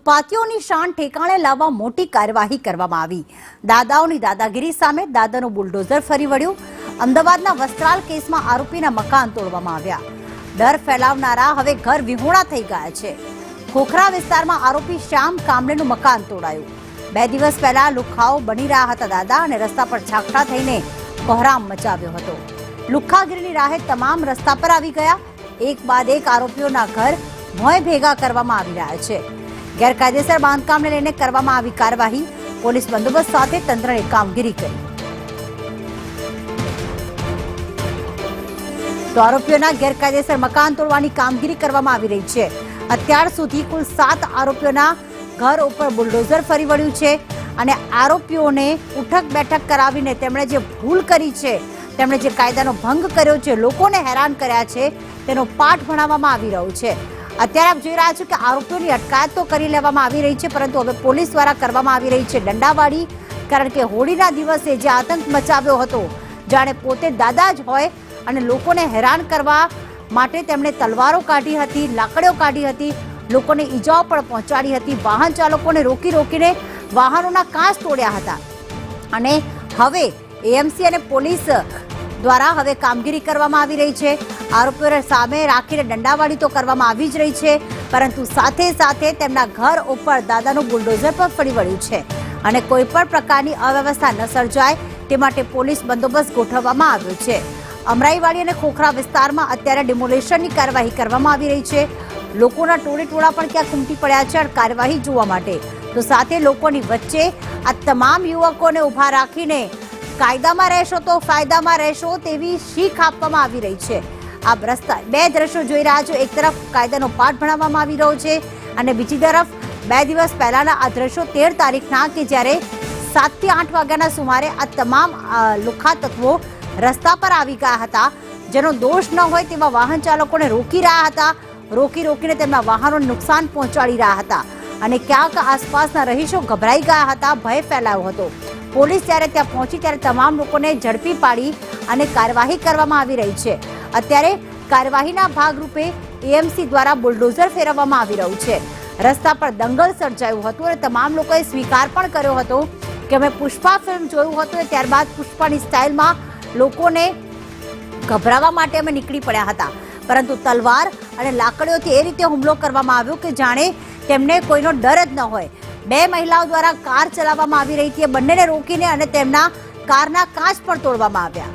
ઉત્પાતીઓની શાન ઠેકાણે લાવવા મોટી કાર્યવાહી કરવામાં આવી। દાદાઓની દાદાગીરી સામે દાદાનું બુલડોઝર ફરી વળ્યું। અમદાવાદના વસ્ત્રાલ કેસમાં આરોપીના મકાન તોડવામાં આવ્યા। ડર ફેલાવનારા હવે ઘર વિહોણા થઈ ગયા છે। ખોખરા વિસ્તારમાં આરોપી શ્યામ કામલેનું મકાન તોડાયું। 2 દિવસ પહેલા લુખ્ખાઓ બની રહ્યા હતા દાદા અને રસ્તા પર છાકટા થઈને કોહરામ મચાવ્યો હતો। લુખ્ખાગીરીની રાહે તમામ રસ્તા પર આવી ગયા। એક બાદ એક આરોપીઓના ઘર ભોંય ભેગા કરવામાં આવી રહ્યા છે। ગેરકાયદેસર બાંધકામને લઈને કરવામાં આવી કાર્યવાહી। પોલીસ બંદોબસ્ત સાથે તંત્રએ કામગીરી કરી। તો આરોપીઓના ગેરકાયદેસર મકાન તોડવાની કામગીરી કરવામાં આવી રહી છે। અત્યાર સુધી કુલ 7 આરોપીઓના ઘર ઉપર બુલડોઝર ફરી વળ્યું છે અને આરોપીઓને ઉઠક બેઠક કરાવીને તેમણે જે ભૂલ કરી છે, તેમણે જે કાયદાનો ભંગ કર્યો છે, લોકોને હેરાન કર્યા છે, તેનો પાઠ ભણાવવામાં આવી રહ્યો છે। અત્યારે આપ જોઈ રહ્યા છો કે આરોપીઓની અટકાયત તો કરી લેવામાં આવી રહી છે, પરંતુ હવે પોલીસ દ્વારા કરવામાં આવી રહી છે દંડાવાળી। કારણ કે હોળીના દિવસે જે આતંક મચાવ્યો હતો, જાણે પોતે દાદા જ હોય અને લોકોને હેરાન કરવા માટે તેમણે તલવારો કાઢી હતી, લાકડીઓ કાઢી હતી, લોકોને ઈજાઓ પણ પહોંચાડી હતી, વાહન ચાલકોને રોકીને વાહનોના કાચ તોડ્યા હતા। અને હવે એએમસી અને પોલીસ દ્વારા હવે કામગીરી કરવામાં આવી રહી છે। આરોપીઓને સામે રાખીને દંડાવાળી તો કરવામાં આવી જ રહી છે, પરંતુ સાથે સાથે તેમના ઘર ઉપર દાદાનું બુલડોઝર પણ ફરી વળ્યું છે અને કોઈ પણ પ્રકારની અવ્યવસ્થા ન સર્જાય તે માટે પોલીસ બંદોબસ્ત ગોઠવવામાં આવ્યો છે। અમરાઈવાડી અને ખોખરા વિસ્તારમાં અત્યારે ડિમોલેશનની કાર્યવાહી કરવામાં આવી રહી છે। લોકોના ટોળા પણ ક્યાંક ઉમટી પડ્યા છે આ કાર્યવાહી જોવા માટે। તો સાથે લોકોની વચ્ચે આ તમામ યુવકોને ઊભા રાખીને કાયદામાં રહેશો તો ફાયદામાં રહેશો તેવી શીખ આપવામાં આવી રહી છે। આ બે દ્રશ્યો જોઈ રહ્યા છો। એક તરફ કાયદાનો પાઠ ભણાવવામાં આવી રહ્યો છે અને બીજી તરફ 2 દિવસ પહેલાના આ દ્રશ્યો 13 તારીખના કે જ્યારે 7 થી 8 વાગ્યાના સુમારે આ તમામ લુખ્ખા તત્વો રસ્તા પર આવી ગયા હતા। જેનો દોષ ન હોય તેવા વાહન ચાલકોને રોકી રહ્યા હતા, રોકીને તેમના વાહનોને નુકસાન પહોંચાડી રહ્યા હતા અને ક્યાંક આસપાસના રહીશો ગભરાઈ ગયા હતા, ભય ફેલાયો હતો। પોલીસ જ્યારે ત્યાં પહોંચી ત્યારે તમામ લોકોને ઝડપી પાડી અને કાર્યવાહી કરવામાં આવી રહી છે। અત્યારે કાર્યવાહીના ભાગરૂપે એએમસી દ્વારા બુલડોઝર ફેરવવામાં આવી રહ્યું છે। રસ્તા પર દંગલ સર્જાયું હતું અને તમામ લોકોએ સ્વીકાર પણ કર્યો હતો કે અમે પુષ્પા ફિલ્મ જોયું હતું, ત્યારબાદ પુષ્પાની સ્ટાઇલમાં લોકોને ગભરાવા માટે અમે નીકળી પડ્યા હતા, પરંતુ તલવાર અને લાકડીઓથી એ રીતે હુમલો કરવામાં આવ્યો કે જાણે તેમને કોઈનો ડર જ ન હોય। 2 મહિલાઓ દ્વારા કાર ચલાવવામાં આવી રહી હતી, બંનેને રોકીને અને તેમના કારના કાચ પણ તોડવામાં આવ્યા।